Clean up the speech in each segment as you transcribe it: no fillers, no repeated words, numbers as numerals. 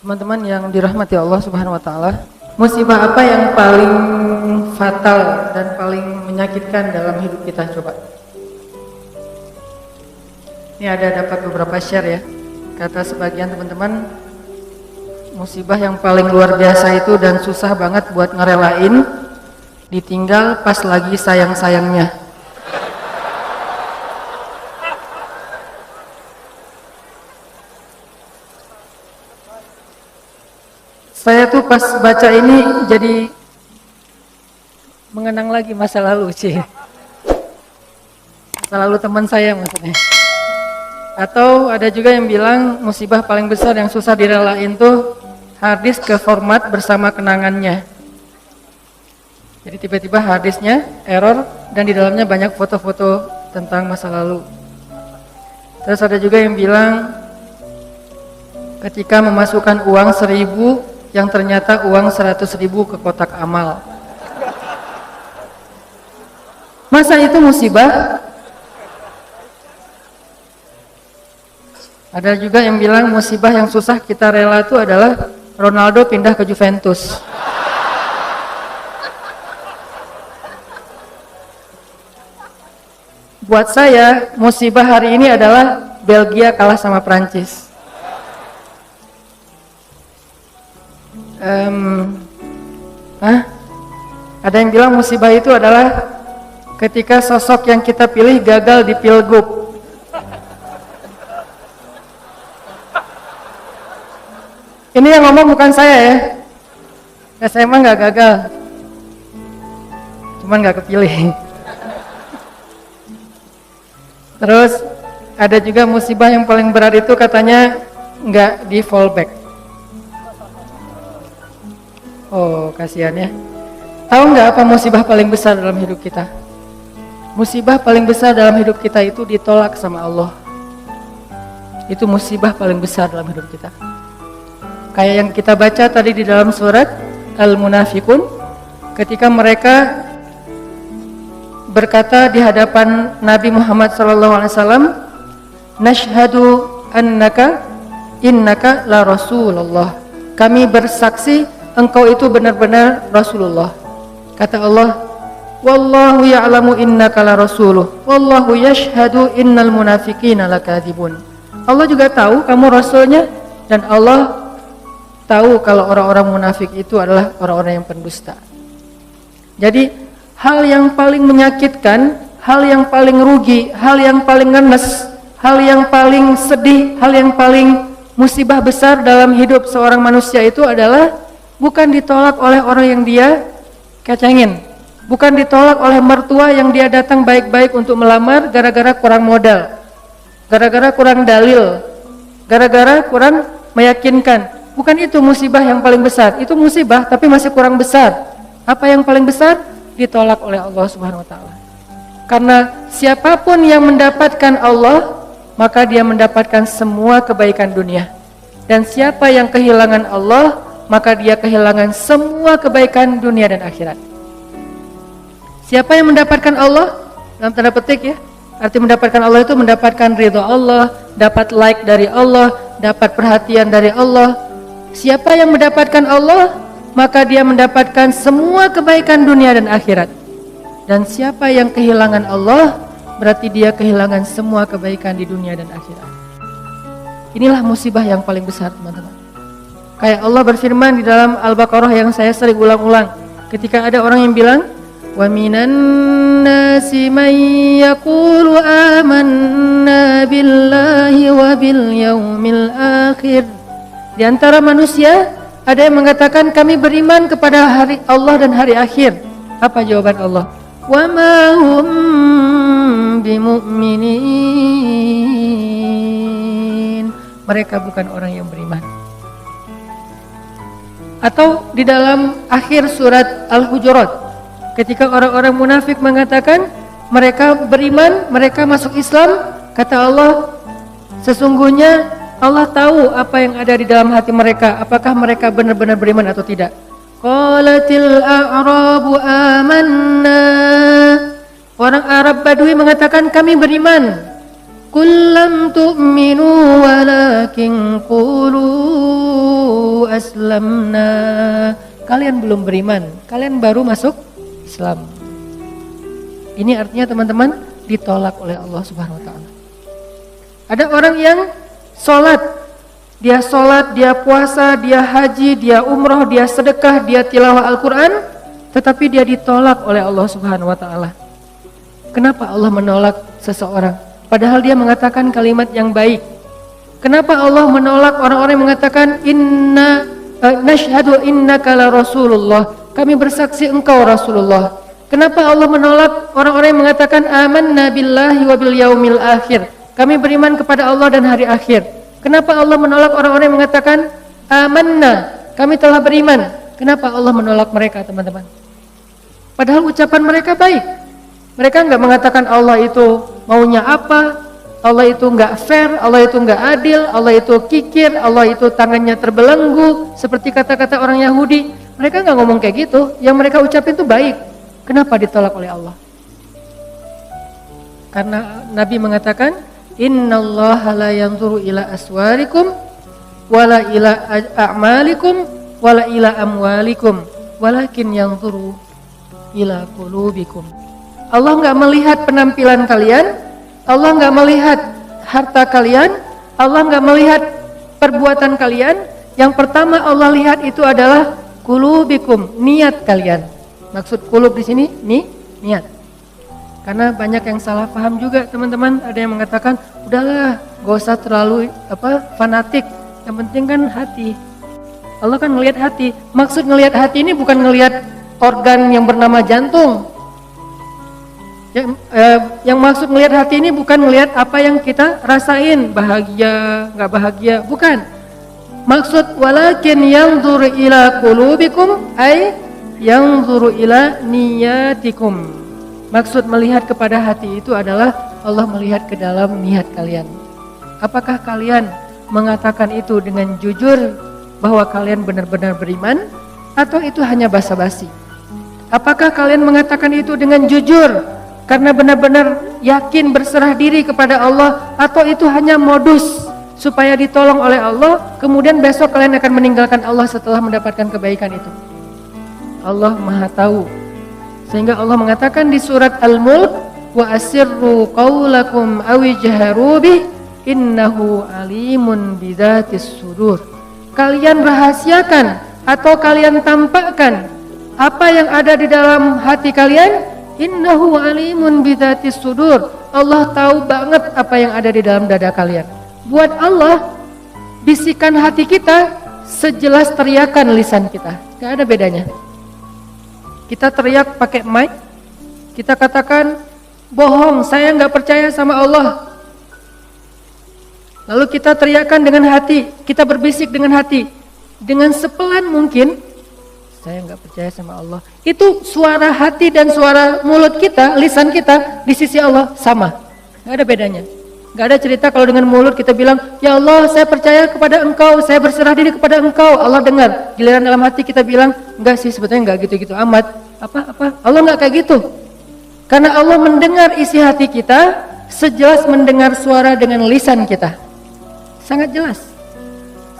Teman-teman yang dirahmati Allah Subhanahu wa taala, musibah apa yang paling fatal dan paling menyakitkan dalam hidup kita, coba? Ini ada dapat beberapa share ya. Kata sebagian teman-teman, musibah yang paling luar biasa itu dan susah banget buat ngerelain, ditinggal pas lagi sayang-sayangnya. Saya tuh pas baca ini jadi mengenang lagi masa lalu sih. Masa lalu teman saya maksudnya. Atau ada juga yang bilang musibah paling besar yang susah direlain tuh harddisk ke format bersama kenangannya. Jadi tiba-tiba harddisknya error dan di dalamnya banyak foto-foto tentang masa lalu. Terus ada juga yang bilang ketika memasukkan uang 1.000 yang ternyata uang 100.000 ke kotak amal. Masa itu musibah? Ada juga yang bilang musibah yang susah kita rela itu adalah Ronaldo pindah ke Juventus. Buat saya, musibah hari ini adalah Belgia kalah sama Prancis. Ada yang bilang musibah itu adalah ketika sosok yang kita pilih gagal di pilgub. Ini yang ngomong bukan saya ya. Saya emang nggak gagal, cuman nggak kepilih. Terus ada juga musibah yang paling berat itu katanya nggak di fallback. Oh, kasihan ya. Tahu nggak apa musibah paling besar dalam hidup kita? Musibah paling besar dalam hidup kita itu ditolak sama Allah. Itu musibah paling besar dalam hidup kita. Kayak yang kita baca tadi di dalam surat Al-Munafiqun, ketika mereka berkata di hadapan Nabi Muhammad SAW, "Nashhadu innaka la Rasulullah." Kami bersaksi engkau itu benar-benar Rasulullah. Kata Allah, "Wallahu ya'lamu innaka la rasuluh, wallahu yashhadu innal munafiqina lakadzibun." Allah juga tahu kamu rasulnya dan Allah tahu kalau orang-orang munafik itu adalah orang-orang yang pendusta. Jadi hal yang paling menyakitkan, hal yang paling rugi, hal yang paling ngenes, hal yang paling sedih, hal yang paling musibah besar dalam hidup seorang manusia itu adalah bukan ditolak oleh orang yang dia kecengin, bukan ditolak oleh mertua yang dia datang baik-baik untuk melamar gara-gara kurang modal, gara-gara kurang dalil, gara-gara kurang meyakinkan. Bukan itu musibah yang paling besar. Itu musibah tapi masih kurang besar. Apa yang paling besar? Ditolak oleh Allah Subhanahu wa taala. Karena siapapun yang mendapatkan Allah, maka dia mendapatkan semua kebaikan dunia. Dan siapa yang kehilangan Allah, maka dia kehilangan semua kebaikan dunia dan akhirat. Siapa yang mendapatkan Allah? Dalam tanda petik ya. Arti mendapatkan Allah itu mendapatkan ridha Allah, dapat like dari Allah, dapat perhatian dari Allah. Siapa yang mendapatkan Allah, maka dia mendapatkan semua kebaikan dunia dan akhirat. Dan siapa yang kehilangan Allah, berarti dia kehilangan semua kebaikan di dunia dan akhirat. Inilah musibah yang paling besar, teman-teman. Kayak Allah berfirman di dalam Al-Baqarah yang saya sering ulang-ulang. Ketika ada orang yang bilang, "Wa minan nasi man yaqulu amanna billahi wa bil yaumil akhir." Di antara manusia ada yang mengatakan kami beriman kepada hari Allah dan hari akhir. Apa jawaban Allah? "Wa ma hum bimu'minin." Mereka bukan orang yang beriman. Atau di dalam akhir surat Al-Hujurat, ketika orang-orang munafik mengatakan mereka beriman, mereka masuk Islam, kata Allah, sesungguhnya Allah tahu apa yang ada di dalam hati mereka, apakah mereka benar-benar beriman atau tidak. Qalatil a'rabu amanna. Orang Arab Badui mengatakan kami beriman. Qul lam tu'minu walakin qulu aslamna. Kalian belum beriman, kalian baru masuk Islam. Ini artinya teman-teman ditolak oleh Allah Subhanahu wa taala. Ada orang yang sholat, dia puasa, dia haji, dia umroh, dia sedekah, dia tilawah Al-Quran, tetapi dia ditolak oleh Allah Subhanahu wa taala. Kenapa Allah menolak seseorang? Padahal dia mengatakan kalimat yang baik. Kenapa Allah menolak orang-orang yang mengatakan inna nashhadu innaka la rasulullah, kami bersaksi engkau Rasulullah. Kenapa Allah menolak orang-orang yang mengatakan amanna billahi wa bil yaumil akhir, kami beriman kepada Allah dan hari akhir. Kenapa Allah menolak orang-orang yang mengatakan amanna, kami telah beriman? Kenapa Allah menolak mereka, teman-teman? Padahal ucapan mereka baik. Mereka enggak mengatakan Allah itu maunya apa, Allah itu enggak fair, Allah itu enggak adil, Allah itu kikir, Allah itu tangannya terbelenggu, seperti kata-kata orang Yahudi. Mereka enggak ngomong kayak gitu. Yang mereka ucapin itu baik. Kenapa ditolak oleh Allah? Karena Nabi mengatakan, innallaha la yanzuru ila aswarikum wala ila a'malikum wala ila amwalikum walakin yanzuru ila qulubikum. Allah enggak melihat penampilan kalian, Allah enggak melihat harta kalian, Allah enggak melihat perbuatan kalian. Yang pertama Allah lihat itu adalah qulubikum, niat kalian. Maksud qulub di sini niat. Karena banyak yang salah paham juga, teman-teman. Ada yang mengatakan, udahlah, gak usah terlalu fanatik. Yang penting kan hati. Allah kan ngelihat hati. Maksud ngelihat hati ini bukan ngelihat organ yang bernama jantung. Yang maksud ngelihat hati ini bukan ngelihat apa yang kita rasain, bahagia, nggak bahagia, bukan. Maksud walakin yanzuru ila qulubikum ay yanzuru ila niyatikum. Maksud melihat kepada hati itu adalah Allah melihat ke dalam niat kalian. Apakah kalian mengatakan itu dengan jujur bahwa kalian benar-benar beriman, atau itu hanya basa-basi? Apakah kalian mengatakan itu dengan jujur karena benar-benar yakin berserah diri kepada Allah, atau itu hanya modus supaya ditolong oleh Allah, kemudian besok kalian akan meninggalkan Allah setelah mendapatkan kebaikan itu? Allah Maha tahu. Sehingga Allah mengatakan di surat Al-Mulk, wa asirru qaulakum aw ijharu bih innahu alimun bidzatis sudur. Kalian rahasiakan atau kalian tampakkan apa yang ada di dalam hati kalian, innahu alimun bidzatis sudur. Allah tahu banget apa yang ada di dalam dada kalian. Buat Allah, bisikan hati kita sejelas teriakan lisan kita. Gak ada bedanya. Kita teriak pakai mic, kita katakan bohong, saya nggak percaya sama Allah. Lalu kita teriakan dengan hati, kita berbisik dengan hati, dengan sepelan mungkin, saya nggak percaya sama Allah. Itu suara hati dan suara mulut kita, lisan kita di sisi Allah sama, nggak ada bedanya. Nggak ada cerita kalau dengan mulut kita bilang, ya Allah saya percaya kepada Engkau, saya berserah diri kepada Engkau, Allah dengar. Giliran dalam hati kita bilang, enggak sih sebetulnya nggak gitu-gitu amat. Apa? Allah nggak kayak gitu. Karena Allah mendengar isi hati kita sejelas mendengar suara dengan lisan kita. Sangat jelas.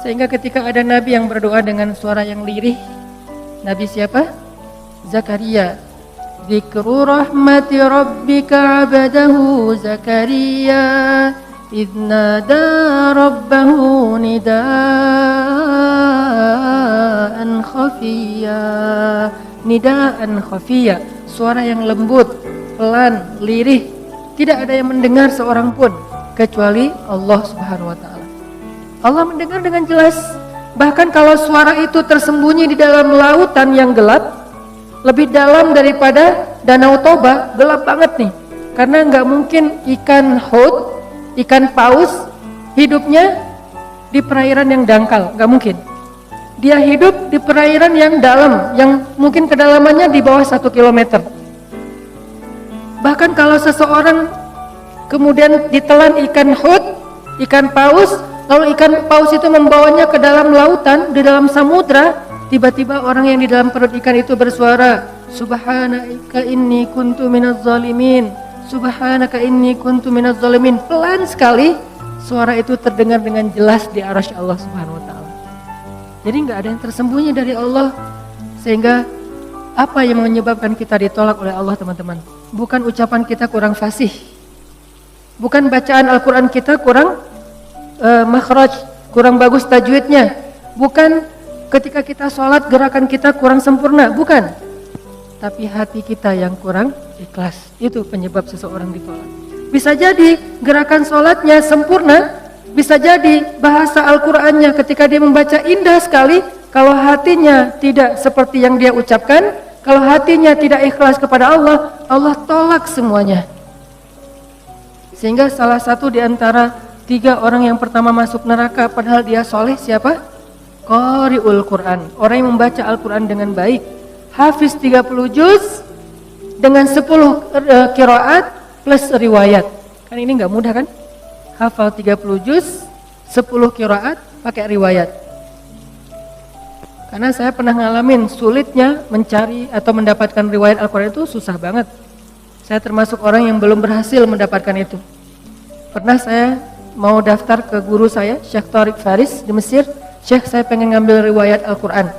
Sehingga ketika ada Nabi yang berdoa dengan suara yang lirih, Nabi siapa? Zakaria. Dzikru rahmati rabbika 'abdahu Zakaria idh nada rabbahu nidaan khafiyya. Nidaan khafiyya, suara yang lembut, pelan, lirih. Tidak ada yang mendengar seorang pun kecuali Allah Subhanahu wa taala. Allah mendengar dengan jelas. Bahkan kalau suara itu tersembunyi di dalam lautan yang gelap, lebih dalam daripada Danau Toba, gelap banget nih. Karena nggak mungkin ikan haut, ikan paus hidupnya di perairan yang dangkal, nggak mungkin. Dia hidup di perairan yang dalam, yang mungkin kedalamannya di bawah 1 kilometer. Bahkan kalau seseorang kemudian ditelan ikan haut, ikan paus, lalu ikan paus itu membawanya ke dalam lautan, di dalam samudra, tiba-tiba orang yang di dalam perut ikan itu bersuara, subhanaka inni kuntu minaz zalimin, subhanaka inni kuntu minaz zalimin. Pelan sekali suara itu terdengar dengan jelas di arasy Allah Subhanahu wa taala. Jadi enggak ada yang tersembunyi dari Allah. Sehingga apa yang menyebabkan kita ditolak oleh Allah, teman-teman? Bukan ucapan kita kurang fasih. Bukan bacaan Al-Qur'an kita kurang makhraj, kurang bagus tajwidnya. Bukan ketika kita sholat gerakan kita kurang sempurna, bukan. Tapi hati kita yang kurang ikhlas, itu penyebab seseorang ditolak. Bisa jadi gerakan sholatnya sempurna, bisa jadi bahasa Al-Qur'annya ketika dia membaca indah sekali. Kalau hatinya tidak seperti yang dia ucapkan, kalau hatinya tidak ikhlas kepada Allah, Allah tolak semuanya. Sehingga salah satu di antara 3 orang yang pertama masuk neraka padahal dia soleh siapa? Qari'ul Quran, orang yang membaca Al-Quran dengan baik. Hafiz 30 juz dengan 10 qiraat plus riwayat. Kan ini enggak mudah kan? Hafal 30 juz, 10 qiraat pakai riwayat. Karena saya pernah ngalamin sulitnya mencari atau mendapatkan riwayat Al-Quran itu susah banget. Saya termasuk orang yang belum berhasil mendapatkan itu. Pernah saya mau daftar ke guru saya, Syekh Tariq Faris di Mesir. Syekh, saya pengen ngambil riwayat Al-Quran.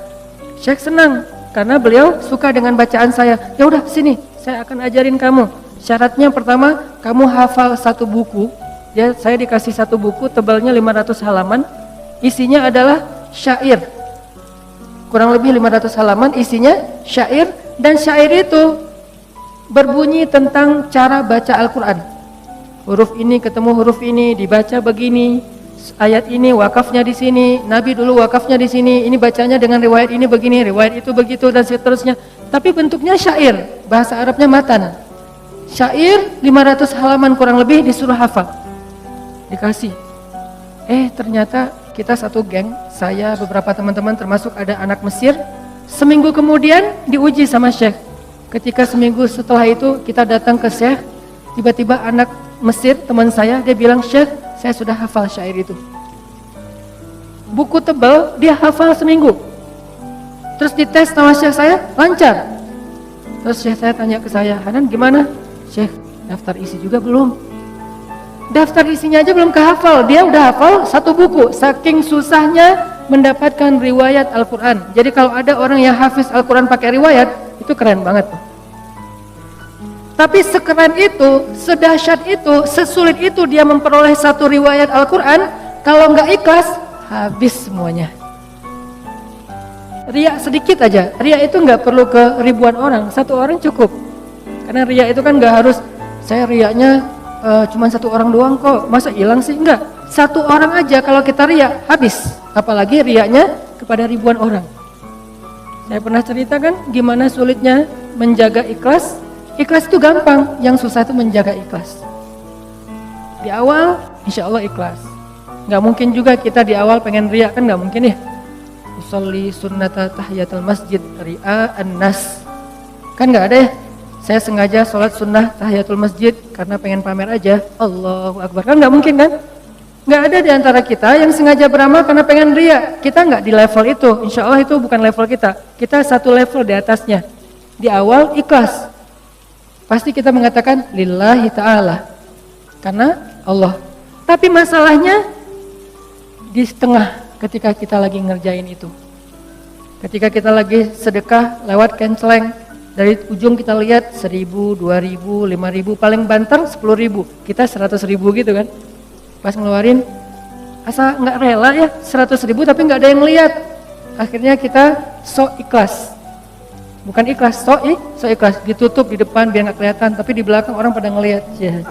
Syekh senang karena beliau suka dengan bacaan saya. Ya udah sini, saya akan ajarin kamu. Syaratnya pertama, kamu hafal 1 buku. Ya, saya dikasih 1 buku tebalnya 500 halaman. Isinya adalah syair. Kurang lebih 500 halaman isinya syair, dan syair itu berbunyi tentang cara baca Al-Quran. Huruf ini ketemu huruf ini dibaca begini. Ayat ini wakafnya di sini, Nabi dulu wakafnya di sini, ini bacanya dengan riwayat ini begini, riwayat itu begitu, dan seterusnya. Tapi bentuknya syair, bahasa Arabnya matan. Syair 500 halaman kurang lebih disuruh hafal. Dikasih. Ternyata kita satu geng, saya beberapa teman-teman termasuk ada anak Mesir. Seminggu kemudian diuji sama Syekh. Ketika seminggu setelah itu kita datang ke Syekh, tiba-tiba anak Mesir teman saya, dia bilang, Syekh, saya sudah hafal syair itu. Buku tebal dia hafal seminggu. Terus dites sama Syekh saya, lancar. Terus Syekh saya tanya ke saya, Hanan gimana? Syekh, daftar isi juga belum? Daftar isinya aja belum kehafal, dia udah hafal 1 buku. Saking susahnya mendapatkan riwayat Al-Quran. Jadi kalau ada orang yang hafiz Al-Quran pakai riwayat, itu keren banget. Tapi sekeren itu, sedahsyat itu, sesulit itu dia memperoleh 1 riwayat Al-Quran. Kalau nggak ikhlas, habis semuanya. Riya sedikit aja, riya itu nggak perlu ke ribuan orang, 1 orang cukup. Karena riya itu kan nggak harus, saya riyanya cuma 1 orang doang kok, masa hilang sih? Enggak, 1 orang aja kalau kita riya, habis. Apalagi riyanya kepada ribuan orang. Saya pernah ceritakan gimana sulitnya menjaga ikhlas. Ikhlas itu gampang, yang susah itu menjaga ikhlas. Di awal, insya Allah ikhlas. Gak mungkin juga kita di awal pengen riya, kan gak mungkin ya. Usolli sunnata tahiyatul masjid ri'a an-nas. Kan gak ada ya. Saya sengaja sholat sunnah tahiyatul masjid karena pengen pamer aja. Allahu Akbar, kan gak mungkin kan. Gak ada di antara kita yang sengaja beramal karena pengen riya. Kita gak di level itu, insya Allah itu bukan level kita. Kita 1 level di atasnya. Di awal ikhlas. Pasti kita mengatakan lillahi ta'ala, karena Allah. Tapi masalahnya di setengah ketika kita lagi ngerjain itu. Ketika kita lagi sedekah lewat canceleng, dari ujung kita lihat 1.000, 2.000, 5.000, paling banter 10.000. Kita 100.000 gitu kan. Pas ngeluarin, asa nggak rela ya 100.000 tapi nggak ada yang lihat. Akhirnya kita sok ikhlas. Bukan ikhlas, sok ikhlas, ditutup di depan biar nggak kelihatan, tapi di belakang orang pada ngelihat. Ya.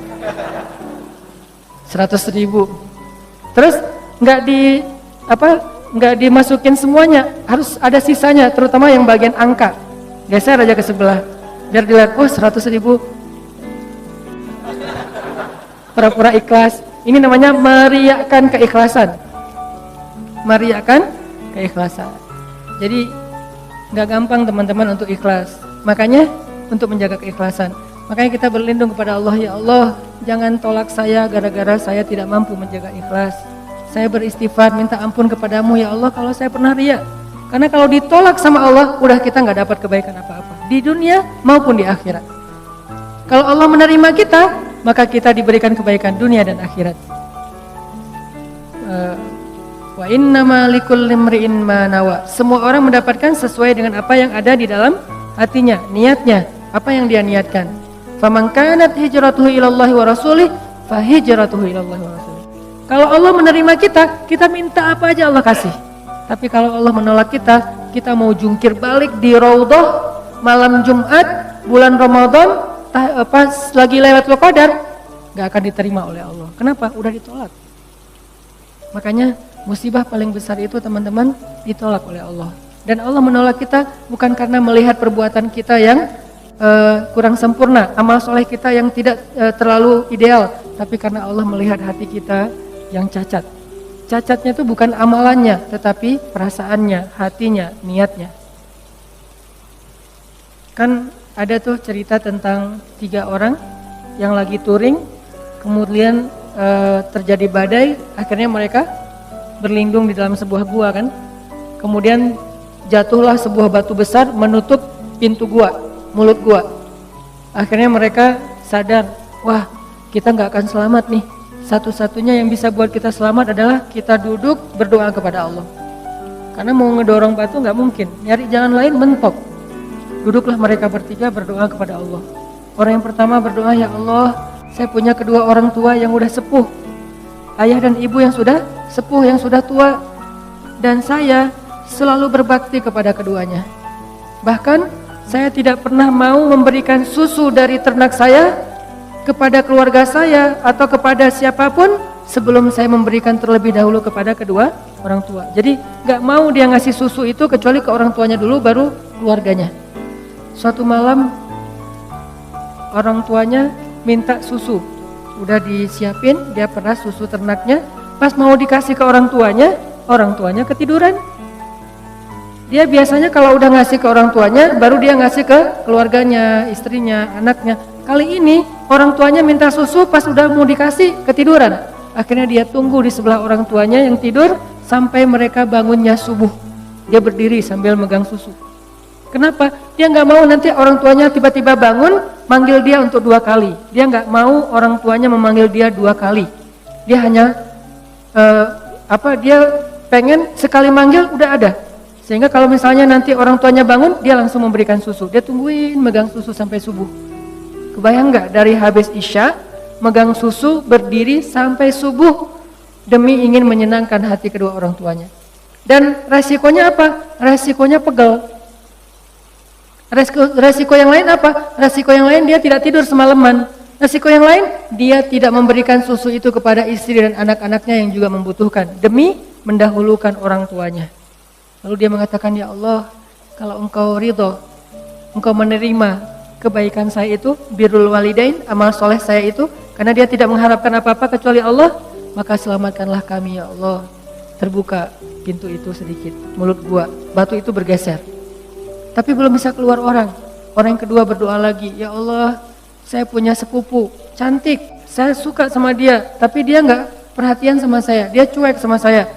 100.000. Terus nggak dimasukin semuanya, harus ada sisanya, terutama yang bagian angka. Geser aja ke sebelah, biar dilihat, 100.000. Pura-pura ikhlas. Ini namanya meriakkan keikhlasan. Meriakkan keikhlasan. Jadi gak gampang teman-teman untuk ikhlas. Makanya untuk menjaga keikhlasan, makanya kita berlindung kepada Allah. Ya Allah, jangan tolak saya gara-gara saya tidak mampu menjaga ikhlas. Saya beristighfar minta ampun kepadamu ya Allah kalau saya pernah riya. Karena kalau ditolak sama Allah, udah kita gak dapat kebaikan apa-apa di dunia maupun di akhirat. Kalau Allah menerima kita, maka kita diberikan kebaikan dunia dan akhirat. Wa innama likulli imri'in ma nawa. Semua orang mendapatkan sesuai dengan apa yang ada di dalam hatinya, niatnya, apa yang dia niatkan. Faman kanat hijratuhu ilallahi wa rasulih, fa hijratuhu ilallahi wa rasulih. Kalau Allah menerima kita, kita minta apa aja Allah kasih. Tapi kalau Allah menolak kita, kita mau jungkir balik di Raudhah malam Jumat bulan Ramadan pas lagi Lailatul Qadar, gak akan diterima oleh Allah. Kenapa? Udah ditolak. Makanya musibah paling besar itu teman-teman ditolak oleh Allah. Dan Allah menolak kita bukan karena melihat perbuatan kita yang kurang sempurna, amal soleh kita yang tidak terlalu ideal, tapi karena Allah melihat hati kita yang cacat. Cacatnya itu bukan amalannya, tetapi perasaannya, hatinya, niatnya. Kan ada tuh cerita tentang 3 orang yang lagi touring, kemudian terjadi badai, akhirnya mereka berlindung di dalam sebuah gua kan. Kemudian jatuhlah sebuah batu besar menutup pintu gua, mulut gua. Akhirnya mereka sadar, wah kita gak akan selamat nih. Satu-satunya yang bisa buat kita selamat adalah kita duduk berdoa kepada Allah. Karena mau ngedorong batu gak mungkin, nyari jalan lain mentok. Duduklah mereka bertiga berdoa kepada Allah. Orang yang pertama berdoa, ya Allah, saya punya kedua orang tua yang udah sepuh, ayah dan ibu yang sudah sepuh, yang sudah tua, dan saya selalu berbakti kepada keduanya. Bahkan saya tidak pernah mau memberikan susu dari ternak saya kepada keluarga saya atau kepada siapapun sebelum saya memberikan terlebih dahulu kepada kedua orang tua. Jadi gak mau dia ngasih susu itu kecuali ke orang tuanya dulu baru keluarganya. Suatu malam orang tuanya minta susu, udah disiapin, dia peras susu ternaknya. Pas mau dikasih ke orang tuanya ketiduran. Dia biasanya kalau udah ngasih ke orang tuanya, baru dia ngasih ke keluarganya, istrinya, anaknya. Kali ini orang tuanya minta susu, pas udah mau dikasih ketiduran. Akhirnya dia tunggu di sebelah orang tuanya yang tidur sampai mereka bangunnya subuh. Dia berdiri sambil megang susu. Kenapa? Dia nggak mau nanti orang tuanya tiba-tiba bangun, manggil dia untuk 2 kali. Dia nggak mau orang tuanya memanggil dia 2 kali. Dia hanya dia pengen sekali manggil udah ada. Sehingga kalau misalnya nanti orang tuanya bangun, dia langsung memberikan susu. Dia tungguin megang susu sampai subuh. Kebayang nggak dari habis Isya megang susu berdiri sampai subuh demi ingin menyenangkan hati kedua orang tuanya. Dan resikonya apa? Resikonya pegel. Resiko yang lain apa? Resiko yang lain dia tidak tidur semalaman. Resiko yang lain dia tidak memberikan susu itu kepada istri dan anak-anaknya yang juga membutuhkan demi mendahulukan orang tuanya. Lalu dia mengatakan, ya Allah, kalau engkau ridho, engkau menerima kebaikan saya itu, birrul walidain, amal soleh saya itu, karena dia tidak mengharapkan apa-apa kecuali Allah, maka selamatkanlah kami ya Allah. Terbuka pintu itu sedikit, mulut gua, batu itu bergeser. Tapi belum bisa keluar orang. Orang yang kedua berdoa lagi, ya Allah, saya punya sepupu, cantik, saya suka sama dia, tapi dia nggak perhatian sama saya, dia cuek sama saya,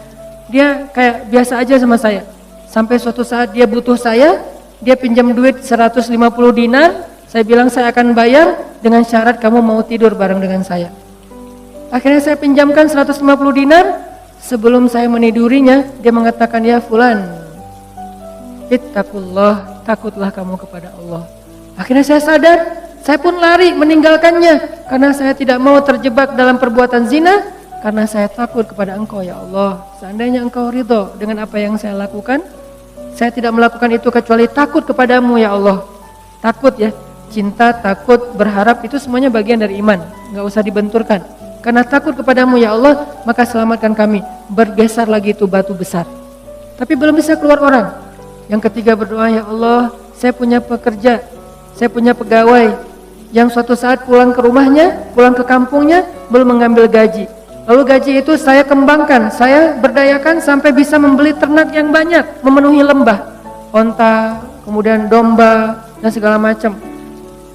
dia kayak biasa aja sama saya. Sampai suatu saat dia butuh saya, dia pinjam duit 150 dinar, saya bilang saya akan bayar dengan syarat kamu mau tidur bareng dengan saya. Akhirnya saya pinjamkan 150 dinar, sebelum saya menidurinya, dia mengatakan, ya fulan, ittaqullah, takutlah kamu kepada Allah. Akhirnya saya sadar, saya pun lari meninggalkannya karena saya tidak mau terjebak dalam perbuatan zina, karena saya takut kepada engkau ya Allah. Seandainya engkau ridho dengan apa yang saya lakukan, saya tidak melakukan itu kecuali takut kepadamu ya Allah. Takut ya, cinta, takut, berharap itu semuanya bagian dari iman, gak usah dibenturkan. Karena takut kepadamu ya Allah, maka selamatkan kami. Bergeser lagi itu batu besar, tapi belum bisa keluar orang. Yang ketiga berdoa, ya Allah, saya punya pekerja, saya punya pegawai yang suatu saat pulang ke rumahnya, pulang ke kampungnya, belum mengambil gaji. Lalu gaji itu saya kembangkan, saya berdayakan sampai bisa membeli ternak yang banyak, memenuhi lembah, onta, kemudian domba, dan segala macam.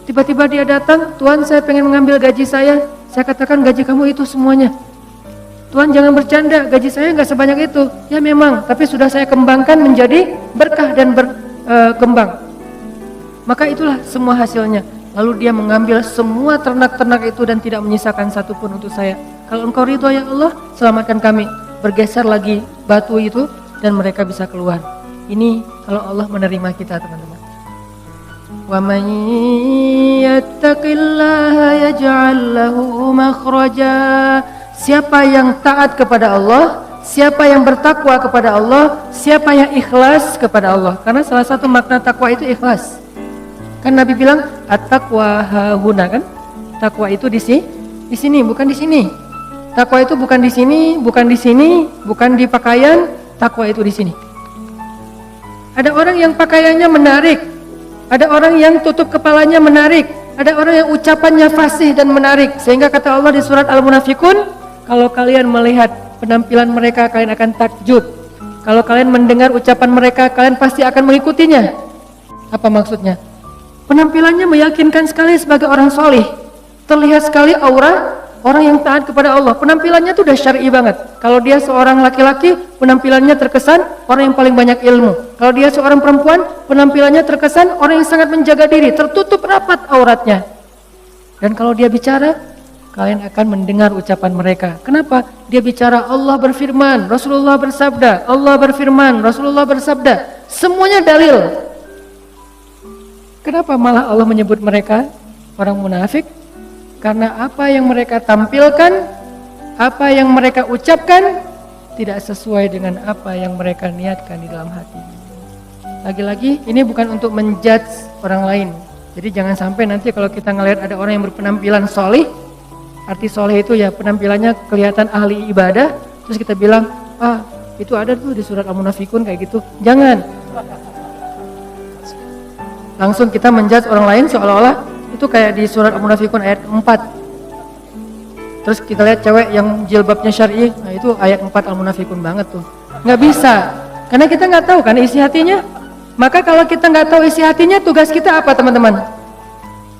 Tiba-tiba dia datang, Tuhan saya pengen mengambil gaji saya katakan gaji kamu itu semuanya. Tuhan jangan bercanda, gaji saya nggak sebanyak itu. Ya memang, tapi sudah saya kembangkan menjadi berkah dan berkembang. Maka itulah semua hasilnya. Lalu dia mengambil semua ternak-ternak itu dan tidak menyisakan satupun untuk saya. Kalau engkau ridho ya Allah, selamatkan kami. Bergeser lagi batu itu dan mereka bisa keluar. Ini kalau Allah menerima kita, teman-teman. Wa man yattaqillaha yaj'al lahu makhraja. Siapa yang taat kepada Allah, siapa yang bertakwa kepada Allah, siapa yang ikhlas kepada Allah. Karena salah satu makna takwa itu ikhlas. Kan Nabi bilang at-taqwa hahuna, kan? Takwa itu di sini, bukan di sini. Takwa itu bukan di sini, bukan di sini, bukan di pakaian. Takwa itu di sini. Ada orang yang pakaiannya menarik, ada orang yang tutup kepalanya menarik, ada orang yang ucapannya fasih dan menarik. Sehingga kata Allah di surat Al-Munafikun, kalau kalian melihat penampilan mereka, kalian akan takjub. Kalau kalian mendengar ucapan mereka, kalian pasti akan mengikutinya. Apa maksudnya? Penampilannya meyakinkan sekali sebagai orang solih. Terlihat sekali aura orang yang taat kepada Allah. Penampilannya tuh udah syar'i banget. Kalau dia seorang laki-laki, penampilannya terkesan orang yang paling banyak ilmu. Kalau dia seorang perempuan, penampilannya terkesan orang yang sangat menjaga diri, tertutup rapat auratnya. Dan kalau dia bicara, kalian akan mendengar ucapan mereka. Kenapa? Dia bicara Allah berfirman, Rasulullah bersabda, Allah berfirman, Rasulullah bersabda. Semuanya dalil. Kenapa malah Allah menyebut mereka orang munafik? Karena apa yang mereka tampilkan, apa yang mereka ucapkan tidak sesuai dengan apa yang mereka niatkan di dalam hati. Lagi-lagi ini bukan untuk menjudge orang lain. Jadi jangan sampai nanti kalau kita ngelihat ada orang yang berpenampilan solih, arti solih itu ya penampilannya kelihatan ahli ibadah, terus kita bilang, ah itu ada tuh di surat Al-Munafikun kayak gitu. Jangan. Langsung kita menjudge orang lain seolah-olah itu kayak di surat Al-Munafikun ayat 4. Terus kita lihat cewek yang jilbabnya syar'i, nah itu ayat 4 Al-Munafikun banget tuh. Nggak bisa, karena kita nggak tahu kan isi hatinya. Maka kalau kita nggak tahu isi hatinya, tugas kita apa teman-teman?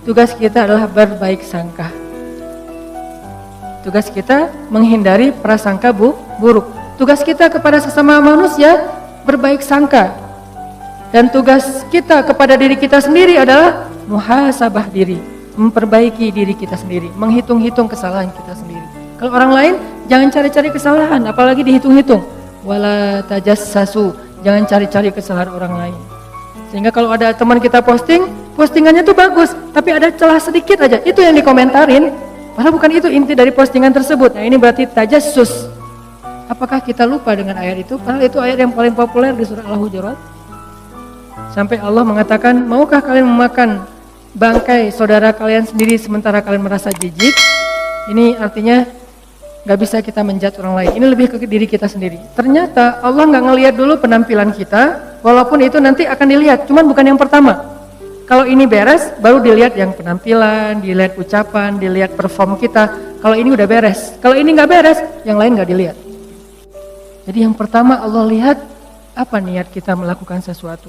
Tugas kita adalah berbaik sangka. Tugas kita menghindari prasangka buruk. Tugas kita kepada sesama manusia berbaik sangka. Dan tugas kita kepada diri kita sendiri adalah muhasabah diri, memperbaiki diri kita sendiri, menghitung-hitung kesalahan kita sendiri. Kalau orang lain jangan cari-cari kesalahan, apalagi dihitung-hitung. Wala tajassasu, jangan cari-cari kesalahan orang lain. Sehingga kalau ada teman kita postingannya tuh bagus, tapi ada celah sedikit aja, itu yang dikomentarin. Padahal bukan itu inti dari postingan tersebut. Nah ini berarti tajassus. Apakah kita lupa dengan ayat itu? Padahal itu ayat yang paling populer di surah Al-Hujurat. Sampai Allah mengatakan, maukah kalian memakan bangkai saudara kalian sendiri sementara kalian merasa jijik? Ini artinya gak bisa kita menjudge orang lain. Ini lebih ke diri kita sendiri. Ternyata Allah gak ngelihat dulu penampilan kita, walaupun itu nanti akan dilihat, cuman bukan yang pertama. Kalau ini beres, baru dilihat yang penampilan, dilihat ucapan, dilihat perform kita. Kalau ini udah beres. Kalau ini gak beres, yang lain gak dilihat. Jadi yang pertama Allah lihat, apa niat kita melakukan sesuatu.